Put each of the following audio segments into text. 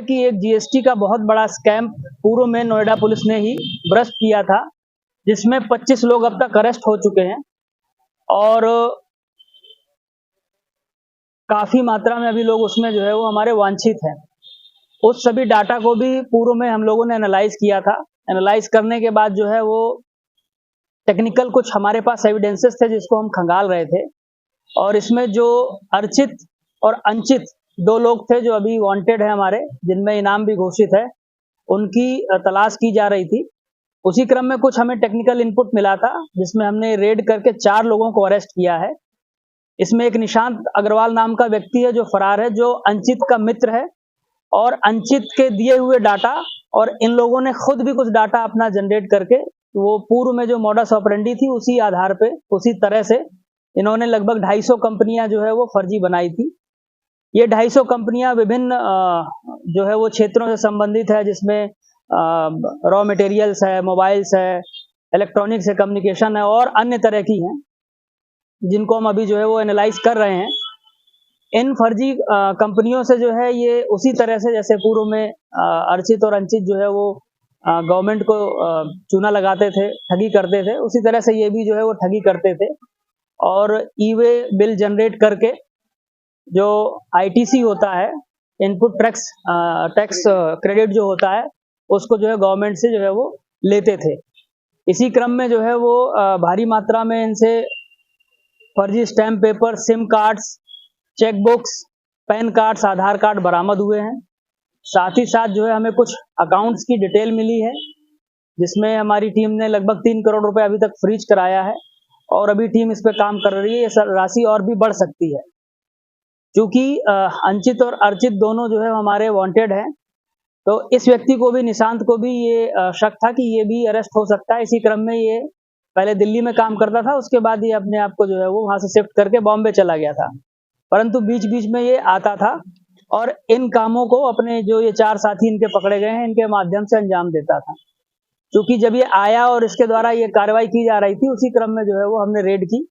कि एक जीएसटी का बहुत बड़ा स्कैम पूर्व में नोएडा पुलिस ने ही ब्रस्ट किया था, जिसमें 25 लोग अब तक अरेस्ट हो चुके हैं और काफी मात्रा में अभी लोग उसमें जो है वो हमारे वांछित हैं। उस सभी डाटा को भी पूर्व में हम लोगों ने एनालाइज किया था। एनालाइज करने के बाद जो है वो टेक्निकल कुछ हमारे पास एविडेंसेस थे जिसको हम खंगाल रहे थे, और इसमें जो अर्चित और अंचित 2 लोग थे जो अभी वांटेड है हमारे, जिनमें इनाम भी घोषित है, उनकी तलाश की जा रही थी। उसी क्रम में कुछ हमें टेक्निकल इनपुट मिला था, जिसमें हमने रेड करके 4 लोगों को अरेस्ट किया है। इसमें एक निशांत अग्रवाल नाम का व्यक्ति है जो फरार है, जो अंचित का मित्र है, और अंचित के दिए हुए डाटा और इन लोगों ने खुद भी कुछ डाटा अपना जनरेट करके, वो पूर्व में जो मॉडस ऑपरेंडी थी उसी आधार पे, उसी तरह से इन्होंने लगभग 250 कंपनियां जो है वो फर्जी बनाई थी। ये 250 कंपनियां विभिन्न जो है वो क्षेत्रों से संबंधित है, जिसमें रॉ मटेरियल्स है, मोबाइल्स है, इलेक्ट्रॉनिक्स है, कम्युनिकेशन है और अन्य तरह की हैं, जिनको हम अभी जो है वो एनालाइज कर रहे हैं। इन फर्जी कंपनियों से जो है ये उसी तरह से जैसे पूर्व में अर्चित और अंचित जो है वो गवर्नमेंट को चूना लगाते थे, ठगी करते थे, उसी तरह से ये भी जो है वो ठगी करते थे और ई-वे बिल जनरेट करके जो आईटीसी होता है, इनपुट टैक्स क्रेडिट जो होता है, उसको जो है गवर्नमेंट से जो है वो लेते थे। इसी क्रम में जो है वो भारी मात्रा में इनसे फर्जी stamp paper, sim cards, check books, PAN cards, Aadhaar card बरामद हुए हैं। साथ ही साथ जो है हमें कुछ अकाउंट्स की डिटेल मिली है, जिसमें हमारी टीम ने लगभग 3 करोड़ रुपए अभी तक फ्रीज कराया है और अभी टीम इस पे काम कर रही है। ये राशि और भी बढ़ सकती है, क्योंकि अंचित और अर्चित दोनों जो है हमारे वांटेड हैं, तो इस व्यक्ति को भी, निशांत को भी ये शक था कि ये भी अरेस्ट हो सकता है। इसी क्रम में ये पहले दिल्ली में काम करता था, उसके बाद ये अपने आप को जो है वो वहां से शिफ्ट करके बॉम्बे चला गया था, परंतु बीच बीच में ये आता था और इन कामों को अपने जो ये 4 साथी इनके पकड़े गए हैं, इनके माध्यम से अंजाम देता था। क्योंकि जब ये आया और इसके द्वारा ये कार्रवाई की जा रही थी, उसी क्रम में जो है वो हमने रेड की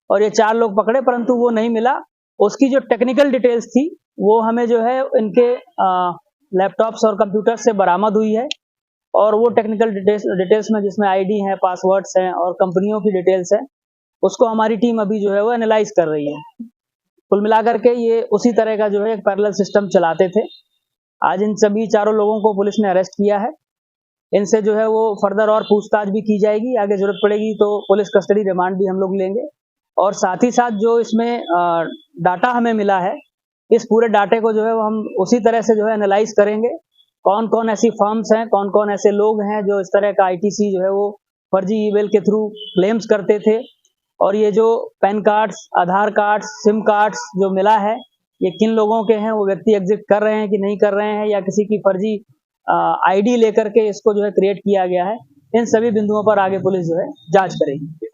और ये 4 लोग पकड़े, परंतु वो नहीं मिला। उसकी जो टेक्निकल डिटेल्स थी वो हमें जो है इनके लैपटॉप्स और कंप्यूटर से बरामद हुई है, और वो टेक्निकल डिटेल्स में जिसमें आईडी है, पासवर्ड्स हैं और कंपनियों की डिटेल्स है, उसको हमारी टीम अभी जो है वो एनालाइज कर रही है। कुल मिलाकर के ये उसी तरह का जो है एक पैरेलल सिस्टम चलाते थे। आज इन सभी 4 लोगों को पुलिस ने अरेस्ट किया है। इनसे जो है वो फर्दर और पूछताछ भी की जाएगी, आगे जरूरत पड़ेगी तो पुलिस कस्टडी रिमांड भी हम लोग लेंगे। और साथ ही साथ जो इसमें डाटा हमें मिला है, इस पूरे डाटे को जो है वो हम उसी तरह से जो है एनालाइज करेंगे। कौन कौन ऐसी फर्म्स हैं, कौन कौन ऐसे लोग हैं जो इस तरह का आईटीसी जो है वो फर्जी ईमेल के थ्रू क्लेम्स करते थे, और ये जो पैन कार्ड्स, आधार कार्ड्स, सिम कार्ड्स जो मिला है, ये किन लोगों के हैं, वो व्यक्ति एग्जिट कर रहे हैं कि नहीं कर रहे हैं, या किसी की फर्जी आईडी लेकर के इसको जो है क्रिएट किया गया है। इन सभी बिंदुओं पर आगे पुलिस जो है जांच करेगी।